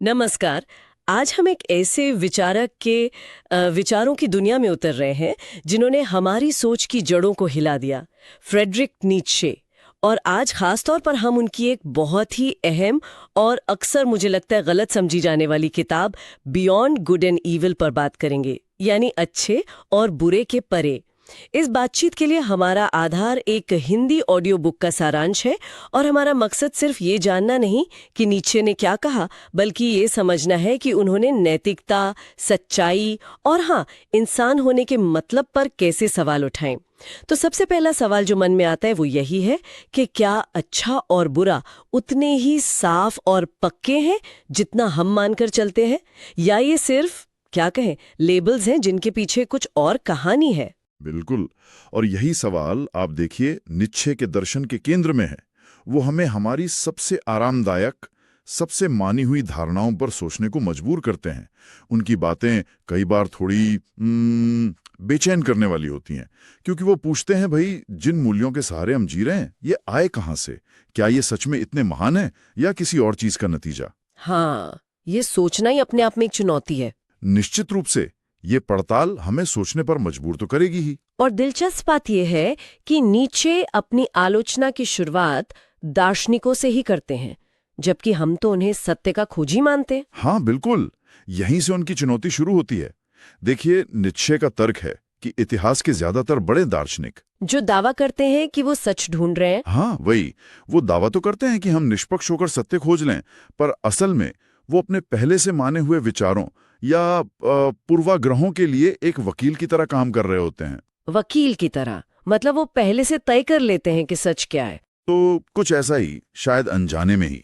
नमस्कार। आज हम एक ऐसे विचारक के विचारों की दुनिया में उतर रहे हैं जिन्होंने हमारी सोच की जड़ों को हिला दिया, फ्रेडरिक नीत्शे। और आज खास तौर पर हम उनकी एक बहुत ही अहम और अक्सर मुझे लगता है गलत समझी जाने वाली किताब बियॉन्ड गुड एंड ईविल पर बात करेंगे, यानी अच्छे और बुरे के परे। इस बातचीत के लिए हमारा आधार एक हिंदी ऑडियो बुक का सारांश है और हमारा मकसद सिर्फ ये जानना नहीं कि नीत्शे ने क्या कहा, बल्कि ये समझना है कि उन्होंने नैतिकता, सच्चाई और हाँ, इंसान होने के मतलब पर कैसे सवाल उठाए। तो सबसे पहला सवाल जो मन में आता है वो यही है कि क्या अच्छा और बुरा उतने ही साफ और पक्के हैं जितना हम मानकर चलते हैं, या ये सिर्फ क्या कहें लेबल्स हैं जिनके पीछे कुछ और कहानी है। बिल्कुल। और यही सवाल आप देखिए नीत्शे के दर्शन के केंद्र में है। वो हमें हमारी सबसे आरामदायक, सबसे मानी हुई धारणाओं पर सोचने को मजबूर करते हैं। उनकी बातें कई बार थोड़ी बेचैन करने वाली होती हैं, क्योंकि वो पूछते हैं, भाई जिन मूल्यों के सहारे हम जी रहे हैं ये आए कहाँ से? क्या ये सच में इतने महान है या किसी और चीज का नतीजा? हाँ, ये सोचना ही अपने आप में एक चुनौती है। निश्चित रूप से ये पड़ताल हमें सोचने पर मजबूर तो करेगी ही। और दिलचस्प बात यह है कि नीत्शे अपनी आलोचना की शुरुआत दार्शनिकों से ही करते हैं, जबकि हम तो उन्हें सत्य का खोजी मानते हैं। हाँ बिल्कुल, यहीं से उनकी चुनौती शुरू होती है। देखिए, नीत्शे का तर्क है कि इतिहास के ज्यादातर बड़े दार्शनिक जो दावा करते हैं कि वो सच ढूंढ रहे हैं। हाँ वही, वो दावा तो करते हैं कि हम निष्पक्ष होकर सत्य खोज लें, पर असल में वो अपने पहले से माने हुए विचारों या पूर्वाग्रहों के लिए एक वकील की तरह काम कर रहे होते हैं। वकील की तरह मतलब वो पहले से तय कर लेते हैं कि सच क्या है। तो कुछ ऐसा ही, शायद अनजाने में ही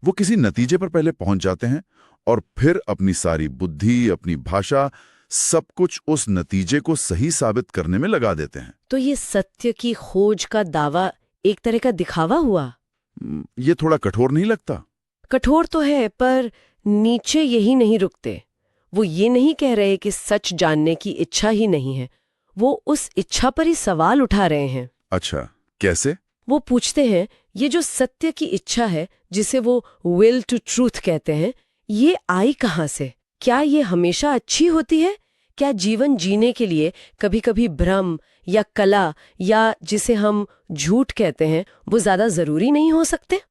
वो किसी नतीजे पर पहले पहुंच जाते हैं और फिर अपनी सारी बुद्धि, अपनी भाषा, सब कुछ उस नतीजे को सही साबित करने में लगा देते हैं। तो ये सत्य की खोज का दावा एक तरह का दिखावा हुआ। ये थोड़ा कठोर नहीं लगता? कठोर तो है, पर नीत्शे यही नहीं रुकते। वो ये नहीं कह रहे कि सच जानने की इच्छा ही नहीं है, वो उस इच्छा पर ही सवाल उठा रहे हैं। अच्छा, कैसे? वो पूछते हैं, ये जो सत्य की इच्छा है जिसे वो विल टू ट्रूथ कहते हैं, ये आई कहाँ से? क्या ये हमेशा अच्छी होती है? क्या जीवन जीने के लिए कभी कभी भ्रम या कला या जिसे हम झूठ कहते हैं वो ज्यादा जरूरी नहीं हो सकते?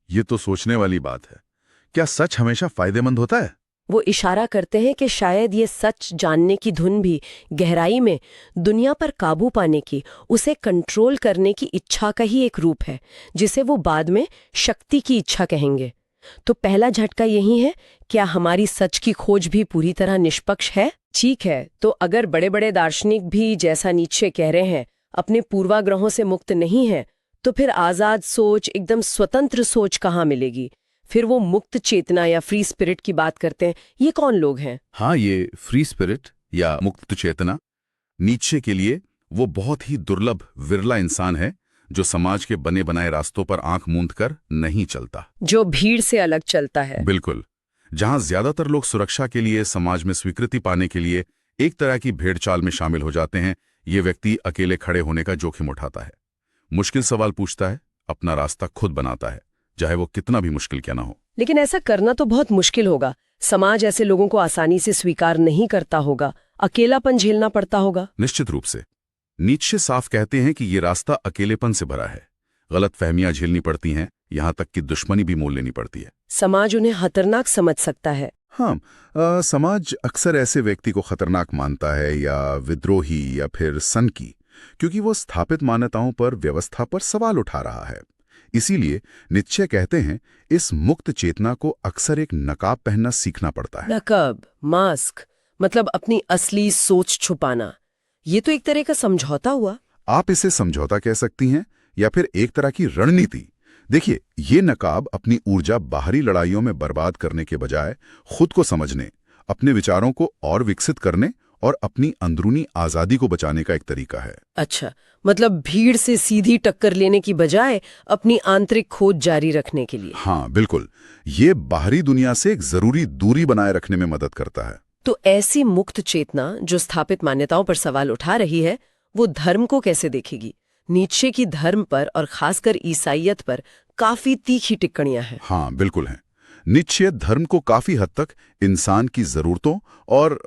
ये तो सोचने वाली बात है। क्या सच हमेशा फायदेमंद होता है? वो इशारा करते हैं कि शायद ये सच जानने की धुन भी गहराई में दुनिया पर काबू पाने की, उसे कंट्रोल करने की इच्छा का ही एक रूप है, जिसे वो बाद में शक्ति की इच्छा कहेंगे। तो पहला झटका यही है, क्या हमारी सच की खोज भी पूरी तरह निष्पक्ष है? ठीक है, तो अगर बड़े बड़े दार्शनिक भी जैसा नीत्शे कह रहे हैं अपने पूर्वाग्रहों से मुक्त नहीं है, तो फिर आजाद सोच, एकदम स्वतंत्र सोच कहाँ मिलेगी? फिर वो मुक्त चेतना या फ्री स्पिरिट की बात करते हैं, ये कौन लोग हैं? हाँ, ये फ्री स्पिरिट या मुक्त चेतना नीत्शे के लिए वो बहुत ही दुर्लभ, विरला इंसान है जो समाज के बने बनाए रास्तों पर आंख मूंद कर नहीं चलता, जो भीड़ से अलग चलता है। बिल्कुल। जहां ज्यादातर लोग सुरक्षा के लिए, समाज में स्वीकृति पाने के लिए एक तरह की भेड़चाल में शामिल हो जाते हैं, ये व्यक्ति अकेले खड़े होने का जोखिम उठाता है, मुश्किल सवाल पूछता है, अपना रास्ता खुद बनाता है, चाहे वो कितना भी मुश्किल क्या ना हो। लेकिन ऐसा करना तो बहुत मुश्किल होगा। समाज ऐसे लोगों को आसानी से स्वीकार नहीं करता होगा, अकेलापन झेलना पड़ता होगा। निश्चित रूप से। नीत्शे साफ कहते हैं कि ये रास्ता अकेलेपन से भरा है, गलत फहमियां झेलनी पड़ती हैं, यहां तक कि दुश्मनी भी मोल लेनी पड़ती है। समाज उन्हें खतरनाक समझ सकता है। हाँ, समाज अक्सर ऐसे व्यक्ति को खतरनाक मानता है, या विद्रोही, या फिर सनकी, क्योंकि वो स्थापित मान्यताओं पर, व्यवस्था पर सवाल उठा रहा है। इसीलिए नीत्शे कहते हैं, इस मुक्त चेतना को अक्सर एक नकाब पहनना सीखना पड़ता है। नकाब, मास्क, मतलब अपनी असली सोच छुपाना। ये तो एक तरह का समझौता हुआ। आप इसे समझौता कह सकती हैं या फिर एक तरह की रणनीति। देखिए, ये नकाब अपनी ऊर्जा बाहरी लड़ाइयों में बर्बाद करने के बजाय खुद को समझने, अपने विचारों को और विकसित करने और अपनी अंदरूनी आजादी को बचाने का एक तरीका है। अच्छा, मतलब भीड़ से सीधी टक्कर लेने की बजाय अपनी आंतरिक खोज जारी रखने के लिए। हाँ बिल्कुल, ये बाहरी दुनिया से एक जरूरी दूरी बनाए रखने में मदद करता है। तो ऐसी मुक्त चेतना जो स्थापित मान्यताओं पर सवाल उठा रही है, वो धर्म को कैसे देखेगी? नीत्शे की धर्म पर और खासकर ईसाइयत पर काफी तीखी टिप्पणियां हैं। हाँ बिल्कुल हैं। नीत्शे धर्म को काफी हद तक इंसान की जरूरतों और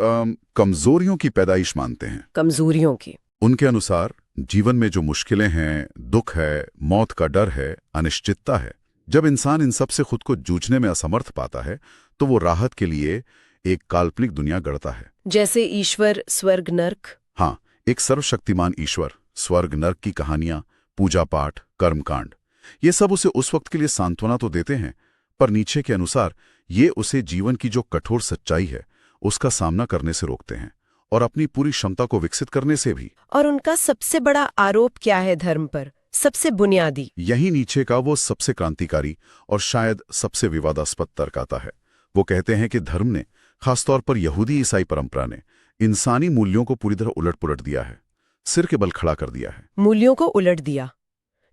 कमजोरियों की पैदाइश मानते हैं। कमजोरियों की। उनके अनुसार जीवन में जो मुश्किलें हैं, दुख है, मौत का डर है, अनिश्चितता है, जब इंसान इन सब से खुद को जूझने में असमर्थ पाता है तो वो राहत के लिए एक काल्पनिक दुनिया गढ़ता है। जैसे ईश्वर, स्वर्ग, नर्क। हाँ, एक सर्वशक्तिमान ईश्वर, स्वर्ग, नर्क की कहानियां, पूजा पाठ, कर्मकांड, ये सब उसे उस वक्त के लिए सांत्वना तो देते हैं, पर नीत्शे के अनुसार ये उसे जीवन की जो कठोर सच्चाई है उसका सामना करने से रोकते हैं और अपनी पूरी क्षमता को विकसित करने से भी। और उनका सबसे बड़ा आरोप क्या है धर्म पर? सबसे बुनियादी। यही नीत्शे का वो सबसे क्रांतिकारी और शायद सबसे विवादास्पद तर्क आता है। वो कहते हैं कि धर्म ने, खासतौर पर यहूदी ईसाई परंपरा ने, इंसानी मूल्यों को पूरी तरह उलट-पुलट दिया है, सिर के बल खड़ा कर दिया है। मूल्यों को उलट दिया,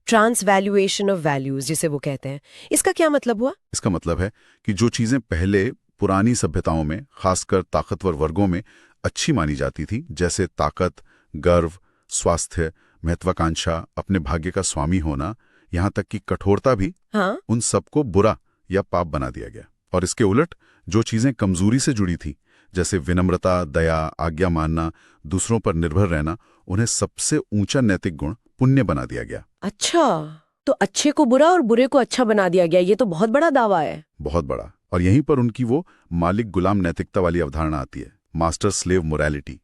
ट्रांसवैल्यूएशन ऑफ वैल्यूज जिसे वो कहते हैं। इसका क्या मतलब हुआ? इसका मतलब है कि जो चीजें पहले पुरानी सभ्यताओं में, खासकर ताकतवर वर्गों में अच्छी मानी जाती थी, जैसे ताकत, गर्व, स्वास्थ्य, महत्वाकांक्षा, अपने भाग्य का स्वामी होना, यहाँ तक कि कठोरता भी, हाँ? उन सबको बुरा या पाप बना दिया गया। और इसके उलट जो चीजें कमजोरी से जुड़ी थी, जैसे विनम्रता, दया, आज्ञा मानना, दूसरों पर निर्भर रहना, उन्हें सबसे ऊंचा नैतिक गुण पुण्य बना दिया गया। अच्छा, तो अच्छे को बुरा और बुरे को अच्छा बना दिया गया। ये तो बहुत बड़ा दावा है। बहुत बड़ा। और यहीं पर उनकी वो मालिक गुलाम नैतिकता वाली अवधारणा आती है, मास्टर स्लेव मोरालिटी।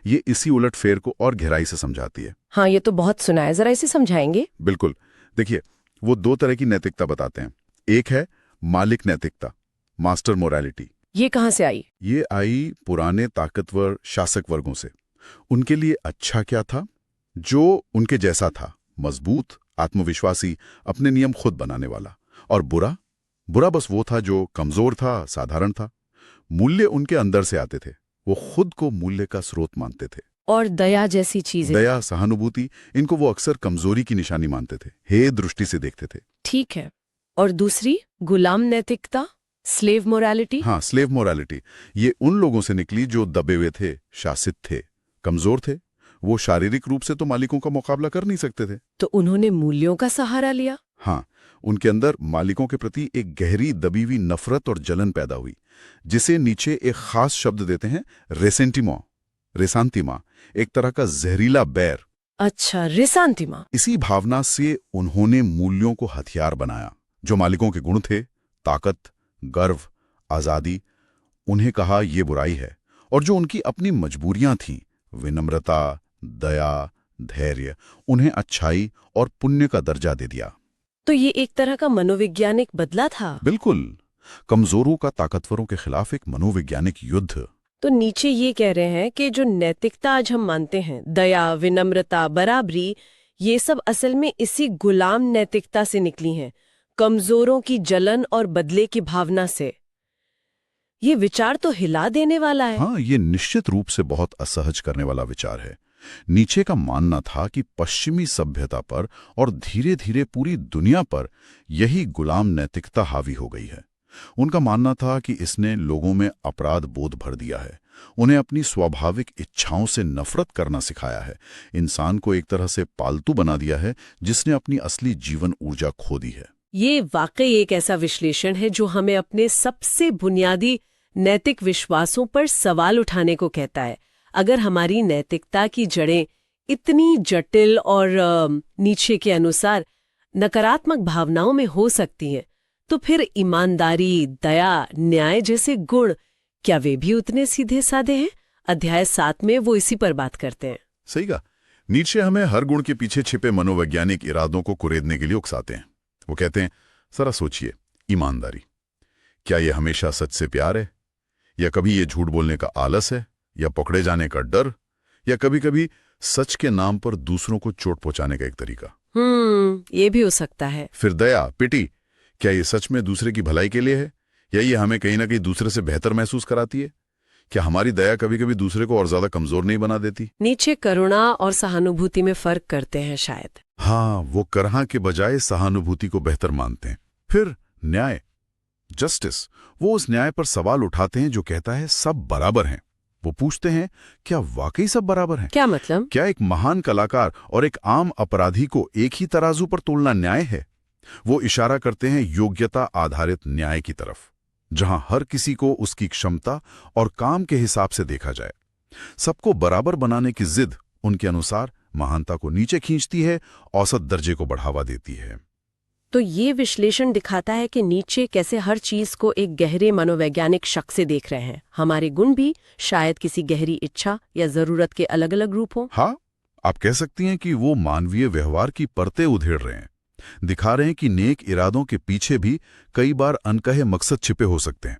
ये इसी उलट फेर को और गहराई से समझाती है। हाँ, ये तो बहुत सुना है, जरा इसे समझाएंगे? बिल्कुल। देखिए, वो दो तरह की नैतिकता बताते हैं। एक है मालिक नैतिकता, मास्टर मोरालिटी। ये कहाँ से आई? ये आई पुराने ताकतवर शासक वर्गों से। उनके लिए अच्छा क्या था? जो उनके जैसा था, मजबूत, आत्मविश्वासी, अपने नियम खुद बनाने वाला। और बुरा? बुरा बस वो था जो कमजोर था, साधारण था। मूल्य उनके अंदर से आते थे, वो खुद को मूल्य का स्रोत मानते थे। और दया जैसी चीजें? दया, सहानुभूति, इनको वो अक्सर कमजोरी की निशानी मानते थे, हे दृष्टि से देखते थे। ठीक है। और दूसरी, गुलाम नैतिकता, स्लेव मोरालिटी? हाँ, स्लेव मोरालिटी। ये उन लोगों से निकली जो दबे हुए थे, शासित थे, कमजोर थे। वो शारीरिक रूप से तो मालिकों का मुकाबला कर नहीं सकते थे। तो उन्होंने मूल्यों का सहारा लिया? हाँ, उनके अंदर मालिकों के प्रति एक गहरी दबी हुई नफरत और जलन पैदा हुई, जिसे नीचे एक खास शब्द देते हैं, रेसेंटिमा, रेसांतिमा, एक तरह का जहरीला बैर। अच्छा, रेसांतिमा। इसी भावना से उन्होंने मूल्यों को हथियार बनाया। जो मालिकों के गुण थे, ताकत, गर्व, आजादी, उन्हें कहा ये बुराई है। और जो उनकी अपनी मजबूरियां थीं, विनम्रता, दया, धैर्य, उन्हें अच्छाई और पुण्य का दर्जा दे दिया। तो ये एक तरह का मनोवैज्ञानिक बदला था? बिल्कुल, कमजोरों का ताकतवरों के खिलाफ एक मनोवैज्ञानिक युद्ध। तो नीचे ये कह रहे हैं कि जो नैतिकता आज हम मानते हैं, दया, विनम्रता, बराबरी, ये सब असल में इसी गुलाम नैतिकता से निकली हैं, कमजोरों की जलन और बदले की भावना से। ये विचार तो हिला देने वाला है। हाँ, ये निश्चित रूप से बहुत असहज करने वाला विचार है। नीचे का मानना था कि पश्चिमी सभ्यता पर और धीरे धीरे पूरी दुनिया पर यही गुलाम नैतिकता हावी हो गई है। उनका मानना था कि इसने लोगों में अपराध बोध भर दिया है, उन्हें अपनी स्वाभाविक इच्छाओं से नफरत करना सिखाया है, इंसान को एक तरह से पालतू बना दिया है जिसने अपनी असली जीवन ऊर्जा खो दी है। ये वाकई एक ऐसा विश्लेषण है जो हमें अपने सबसे बुनियादी नैतिक विश्वासों पर सवाल उठाने को कहता है। अगर हमारी नैतिकता की जड़ें इतनी जटिल और नीचे के अनुसार नकारात्मक भावनाओं में हो सकती हैं, तो फिर ईमानदारी, दया, न्याय जैसे गुण, क्या वे भी उतने सीधे साधे हैं? अध्याय 7 में वो इसी पर बात करते हैं। सही कहा। नीत्शे हमें हर गुण के पीछे छिपे मनोवैज्ञानिक इरादों को कुरेदने के लिए उकसाते हैं। वो कहते हैं, जरा सोचिए, ईमानदारी, क्या ये हमेशा सच से प्यार है, या कभी ये झूठ बोलने का आलस है, या पकड़े जाने का डर, या कभी कभी सच के नाम पर दूसरों को चोट पहुंचाने का एक तरीका? ये भी हो सकता है। फिर दया, पिटी, क्या ये सच में दूसरे की भलाई के लिए है, या ये हमें कहीं ना कहीं दूसरे से बेहतर महसूस कराती है? क्या हमारी दया कभी कभी दूसरे को और ज्यादा कमजोर नहीं बना देती? नीचे करुणा और सहानुभूति में फर्क करते हैं शायद। हाँ, वो करहा के बजाय सहानुभूति को बेहतर मानते हैं। फिर न्याय, जस्टिस, वो उस न्याय पर सवाल उठाते हैं जो कहता है सब बराबर हैं। वो पूछते हैं, क्या वाकई सब बराबर हैं? क्या मतलब? क्या एक महान कलाकार और एक आम अपराधी को एक ही तराजू पर तोलना न्याय है? वो इशारा करते हैं योग्यता आधारित न्याय की तरफ। जहां हर किसी को उसकी क्षमता और काम के हिसाब से देखा जाए। सबको बराबर बनाने की जिद उनके अनुसार महानता को नीचे खींचती है, औसत दर्जे को बढ़ावा देती है। तो ये विश्लेषण दिखाता है कि नीचे कैसे हर चीज को एक गहरे मनोवैज्ञानिक शक से देख रहे हैं। हमारे गुण भी शायद किसी गहरी इच्छा या जरूरत के अलग अलग रूप हों। हाँ, आप कह सकती हैं कि वो मानवीय व्यवहार की परतें उधेड़ रहे हैं, दिखा रहे हैं कि नेक इरादों के पीछे भी कई बार अनकहे मकसद छिपे हो सकते हैं।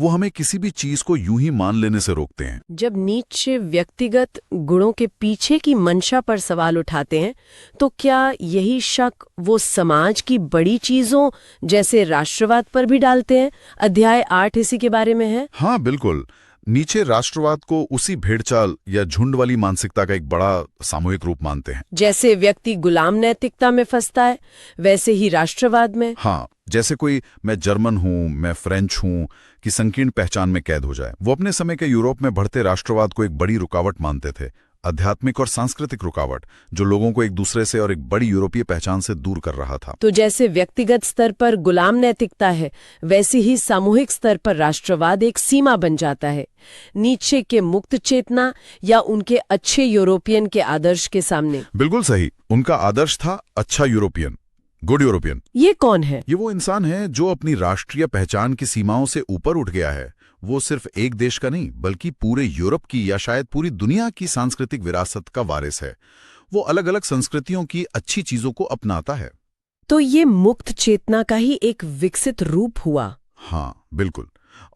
वो हमें किसी भी चीज को यूं ही मान लेने से रोकते हैं। जब नीचे व्यक्तिगत गुणों के पीछे की मंशा पर सवाल उठाते हैं, तो क्या यही शक वो समाज की बड़ी चीजों जैसे राष्ट्रवाद पर भी डालते हैं? अध्याय 8 इसी के बारे में है। हाँ बिल्कुल, नीचे राष्ट्रवाद को उसी भेड़चाल या झुंड वाली मानसिकता का एक बड़ा सामूहिक रूप मानते हैं। जैसे व्यक्ति गुलाम नैतिकता में फंसता है, वैसे ही राष्ट्रवाद में। हाँ, जैसे कोई मैं जर्मन हूं, मैं फ्रेंच हूं कि संकीर्ण पहचान में कैद हो जाए। वो अपने समय के यूरोप में बढ़ते राष्ट्रवाद को एक बड़ी रुकावट मानते थे, आध्यात्मिक और सांस्कृतिक रुकावट, जो लोगों को एक दूसरे से और एक बड़ी यूरोपीय पहचान से दूर कर रहा था। तो जैसे व्यक्तिगत स्तर पर गुलाम नैतिकता है, वैसे ही सामूहिक स्तर पर राष्ट्रवाद एक सीमा बन जाता है। नीचे के मुक्त चेतना या उनके अच्छे यूरोपियन के आदर्श के सामने। बिल्कुल सही, उनका आदर्श था अच्छा यूरोपियन, गुड यूरोपियन। ये कौन है? ये वो इंसान है जो अपनी राष्ट्रीय पहचान की सीमाओं से ऊपर उठ गया है। वो सिर्फ एक देश का नहीं, बल्कि पूरे यूरोप की या शायद पूरी दुनिया की सांस्कृतिक विरासत का वारिस है। वो अलग अलग संस्कृतियों की अच्छी चीजों को अपनाता है। तो ये मुक्त चेतना का ही एक विकसित रूप हुआ। हाँ बिल्कुल,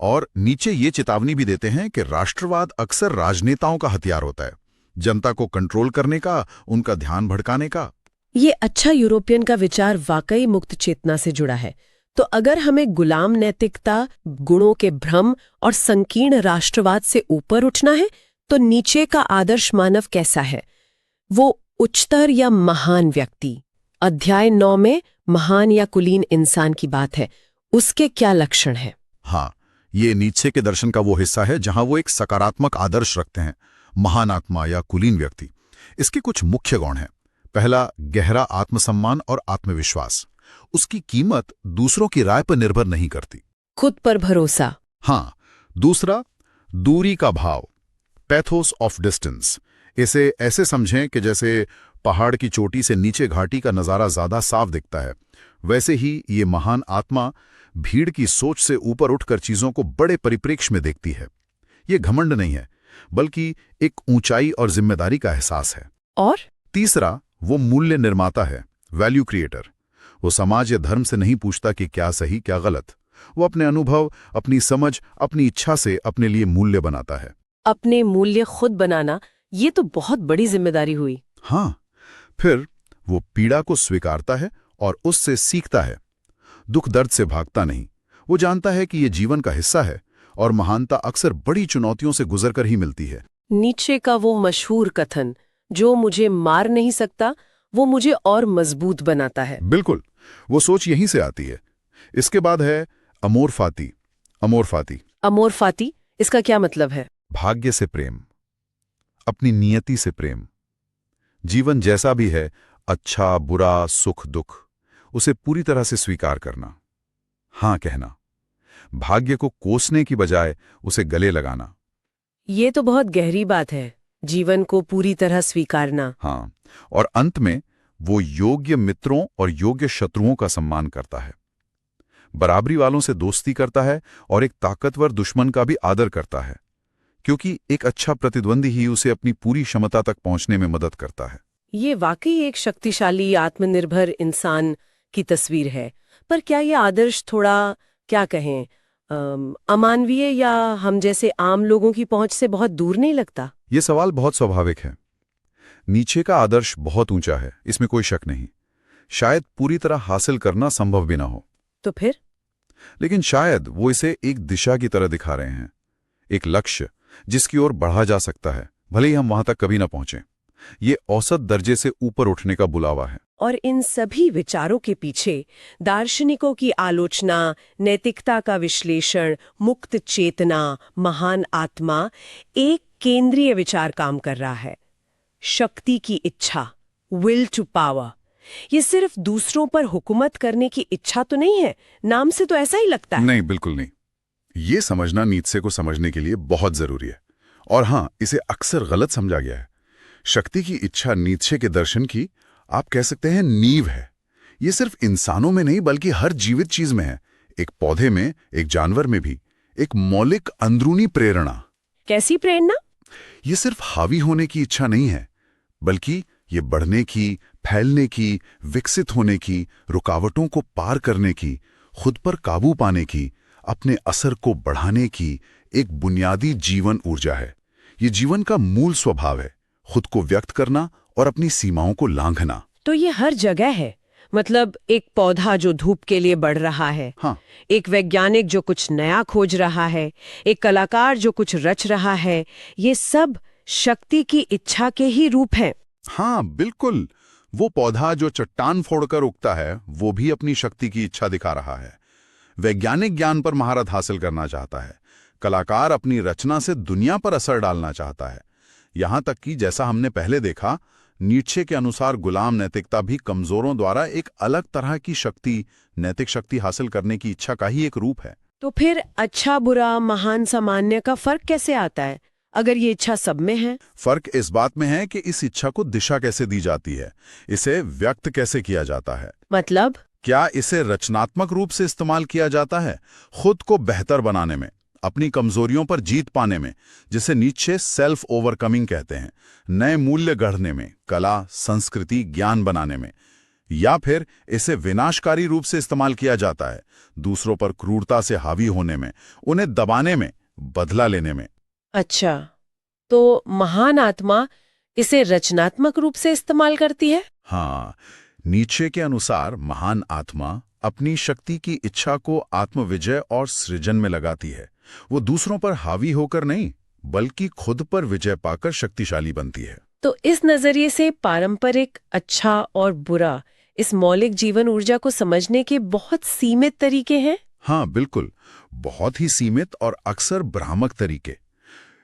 और नीचे ये चेतावनी भी देते हैं कि राष्ट्रवाद अक्सर राजनेताओं का हथियार होता है, जनता को कंट्रोल करने का, उनका ध्यान भटकाने का। ये अच्छा यूरोपियन का विचार वाकई मुक्त चेतना से जुड़ा है। तो अगर हमें गुलाम नैतिकता, गुणों के भ्रम और संकीर्ण राष्ट्रवाद से ऊपर उठना है, तो नीचे का आदर्श मानव कैसा है? वो उच्चतर या महान व्यक्ति? अध्याय 9 में महान या कुलीन इंसान की बात है। उसके क्या लक्षण हैं? हाँ, ये नीचे के दर्शन का वो हिस्सा है जहां वो एक सकारात्मक आदर्श रखते हैं, महान आत्मा या कुलीन व्यक्ति। इसके कुछ मुख्य गुण हैं। पहला, गहरा आत्मसम्मान और आत्मविश्वास। उसकी कीमत दूसरों की राय पर निर्भर नहीं करती। खुद पर भरोसा। हाँ। दूसरा, दूरी का भाव, पैथोस ऑफ डिस्टेंस। इसे ऐसे समझें कि जैसे पहाड़ की चोटी से नीचे घाटी का नज़ारा ज्यादा साफ दिखता है, वैसे ही ये महान आत्मा भीड़ की सोच से ऊपर उठकर चीजों को बड़े परिप्रेक्ष्य में देखती है। ये घमंड नहीं है, बल्कि एक ऊंचाई और जिम्मेदारी का एहसास है। और तीसरा, वो मूल्य निर्माता है, वैल्यू क्रिएटर। वो समाज या धर्म से नहीं पूछता कि क्या सही क्या गलत। वो अपने अनुभव, अपनी समझ, अपनी इच्छा से अपने लिए मूल्य बनाता है। अपने मूल्य खुद बनाना, ये तो बहुत बड़ी जिम्मेदारी हुई। हाँ, फिर वो पीड़ा को स्वीकारता है और उससे सीखता है। दुख दर्द से भागता नहीं। वो जानता है कि ये जीवन का हिस्सा है और महानता अक्सर बड़ी चुनौतियों से गुजरकर ही मिलती है। नीचे का वो मशहूर कथन, जो मुझे मार नहीं सकता, वो मुझे और मजबूत बनाता है। बिल्कुल, वो सोच यहीं से आती है। इसके बाद है अमोर फाती। अमोर फाती, अमोर फाती, इसका क्या मतलब है? भाग्य से प्रेम, अपनी नियति से प्रेम। जीवन जैसा भी है, अच्छा बुरा सुख दुख, उसे पूरी तरह से स्वीकार करना, हाँ कहना, भाग्य को कोसने की बजाय उसे गले लगाना। ये तो बहुत गहरी बात है, जीवन को पूरी तरह स्वीकारना। हाँ, और अंत में वो योग्य मित्रों और योग्य शत्रुओं का सम्मान करता है, बराबरी वालों से दोस्ती करता है और एक ताकतवर दुश्मन का भी आदर करता है, क्योंकि एक अच्छा प्रतिद्वंदी ही उसे अपनी पूरी क्षमता तक पहुंचने में मदद करता है। ये वाकई एक शक्तिशाली आत्मनिर्भर इंसान की तस्वीर है। पर क्या ये आदर्श थोड़ा, क्या कहें, अमानवीय या हम जैसे आम लोगों की पहुंच से बहुत दूर नहीं लगता? ये सवाल बहुत स्वाभाविक है। नीचे का आदर्श बहुत ऊंचा है, इसमें कोई शक नहीं। शायद पूरी तरह हासिल करना संभव भी ना हो। तो फिर? लेकिन शायद वो इसे एक दिशा की तरह दिखा रहे हैं, एक लक्ष्य जिसकी ओर बढ़ा जा सकता है, भले ही हम वहां तक कभी ना पहुंचे। ये औसत दर्जे से ऊपर उठने का बुलावा है। और इन सभी विचारों के पीछे दार्शनिकों की आलोचना, नैतिकता का विश्लेषण, मुक्त चेतना, महान आत्मा, एक केंद्रीय विचार काम कर रहा है, शक्ति की इच्छा, विल टू पावर। ये सिर्फ दूसरों पर हुकूमत करने की इच्छा तो नहीं है, नाम से तो ऐसा ही लगता है। नहीं, बिल्कुल नहीं। ये समझना नीत्शे को समझने के लिए बहुत जरूरी है। और हाँ, इसे अक्सर गलत समझा गया है। शक्ति की इच्छा नीत्शे के दर्शन की आप कह सकते हैं नींव है। ये सिर्फ इंसानों में नहीं बल्कि हर जीवित चीज में है। एक पौधे में, एक जानवर में भी एक मौलिक अंदरूनी प्रेरणा। कैसी प्रेरणा? ये सिर्फ हावी होने की इच्छा नहीं है, बल्कि ये बढ़ने की, फैलने की, विकसित होने की, रुकावटों को पार करने की, खुद पर काबू पाने की, अपने असर को बढ़ाने की एक बुनियादी जीवन ऊर्जा है। ये जीवन का मूल स्वभाव है, खुद को व्यक्त करना और अपनी सीमाओं को लांघना। तो ये हर जगह है, मतलब एक पौधा जो धूप के लिए बढ़ रहा है, हाँ, एक वैज्ञानिक जो कुछ नया खोज रहा है, एक कलाकार जो कुछ रच रहा है, ये सब शक्ति की इच्छा के ही रूप हैं। हाँ, बिल्कुल। वो पौधा जो चट्टान फोड़कर उगता है, वो भी अपनी शक्ति की इच्छा दिखा रहा है। वैज्ञानिक ज्ञान पर महारत हासिल करना चाहता है। कलाकार अपनी रचना से दुनिया पर असर डालना चाहता है। यहां तक कि जैसा हमने पहले देखा, नीत्शे के अनुसार गुलाम नैतिकता भी कमजोरों द्वारा एक अलग तरह की शक्ति, नैतिक शक्ति हासिल करने की इच्छा का ही एक रूप है। तो फिर अच्छा बुरा, महान सामान्य का फर्क कैसे आता है, अगर ये इच्छा सब में है? फर्क इस बात में है कि इस इच्छा को दिशा कैसे दी जाती है, इसे व्यक्त कैसे किया जाता है। मतलब? क्या इसे रचनात्मक रूप से इस्तेमाल किया जाता है, खुद को बेहतर बनाने में, अपनी कमजोरियों पर जीत पाने में, जिसे नीत्शे सेल्फ ओवरकमिंग कहते हैं, नए मूल्य गढ़ने में, कला, संस्कृति, ज्ञान बनाने में, या फिर इसे विनाशकारी रूप से इस्तेमाल किया जाता है, दूसरों पर क्रूरता से हावी होने में, उन्हें दबाने में, बदला लेने में। अच्छा, तो महान आत्मा इसे रचनात्मक रूप से इस्तेमाल करती है? हाँ, नीत्शे के अनुसार महान आत्मा अपनी शक्ति की इच्छा को आत्मविजय और सृजन में लगाती है। वो दूसरों पर हावी होकर नहीं, बल्कि खुद पर विजय पाकर शक्तिशाली बनती है। तो इस नजरिए से पारंपरिक अच्छा और बुरा, इस मौलिक जीवन ऊर्जा को समझने के बहुत सीमित तरीके हैं। हाँ, बिल्कुल, बहुत ही सीमित और अक्सर भ्रामक तरीके।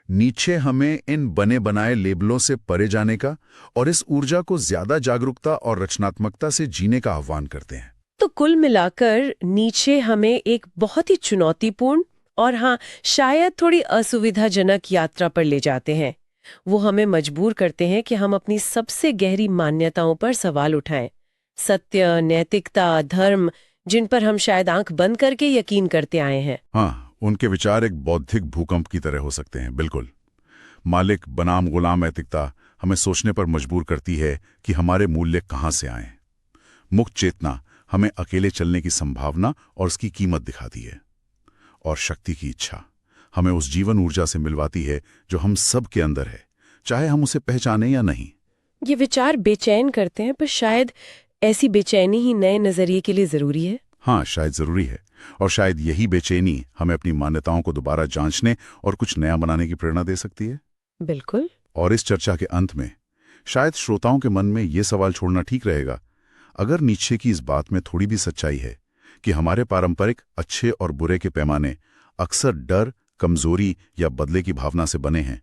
नीत्शे हमें इन बने बनाए लेबलों से परे जाने का और इस ऊर्जा को ज्यादा जागरूकता और रचनात्मकता से जीने का आह्वान करते हैं। तो कुल मिलाकर नीत्शे हमें एक बहुत ही चुनौतीपूर्ण और हाँ, शायद थोड़ी असुविधाजनक यात्रा पर ले जाते हैं। वो हमें मजबूर करते हैं कि हम अपनी सबसे गहरी मान्यताओं पर सवाल उठाएं। सत्य, नैतिकता, धर्म, जिन पर हम शायद आंख बंद करके यकीन करते आए हैं। हाँ, उनके विचार एक बौद्धिक भूकंप की तरह हो सकते हैं। बिल्कुल, मालिक बनाम गुलाम नैतिकता हमें सोचने पर मजबूर करती है कि हमारे मूल्य कहाँ से आए। मुक्त चेतना हमें अकेले चलने की संभावना और उसकी कीमत दिखाती है। और शक्ति की इच्छा हमें उस जीवन ऊर्जा से मिलवाती है जो हम सब के अंदर है, चाहे हम उसे पहचाने या नहीं। ये विचार बेचैन करते हैं, पर शायद ऐसी बेचैनी ही नए नजरिए के लिए जरूरी है। हाँ, शायद जरूरी है। और शायद यही बेचैनी हमें अपनी मान्यताओं को दोबारा जांचने और कुछ नया बनाने की प्रेरणा दे सकती है। बिल्कुल। और इस चर्चा के अंत में शायद श्रोताओं के मन में ये सवाल छोड़ना ठीक रहेगा, अगर नीत्शे की इस बात में थोड़ी भी सच्चाई है कि हमारे पारंपरिक अच्छे और बुरे के पैमाने अक्सर डर, कमजोरी या बदले की भावना से बने हैं,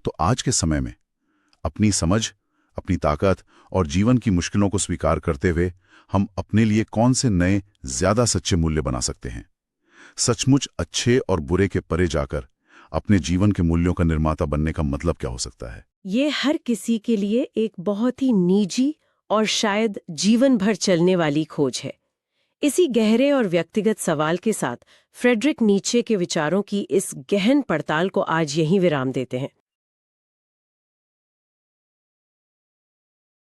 तो आज के समय में अपनी समझ, अपनी ताकत और जीवन की मुश्किलों को स्वीकार करते हुए हम अपने लिए कौन से नए, ज्यादा सच्चे मूल्य बना सकते हैं। सचमुच अच्छे और बुरे के परे जाकर अपने जीवन के मूल्यों का निर्माता बनने का मतलब क्या हो सकता है? ये हर किसी के लिए एक बहुत ही निजी और शायद जीवन भर चलने वाली खोज है। इसी गहरे और व्यक्तिगत सवाल के साथ फ्रेडरिक नीत्शे के विचारों की इस गहन पड़ताल को आज यहीं विराम देते हैं।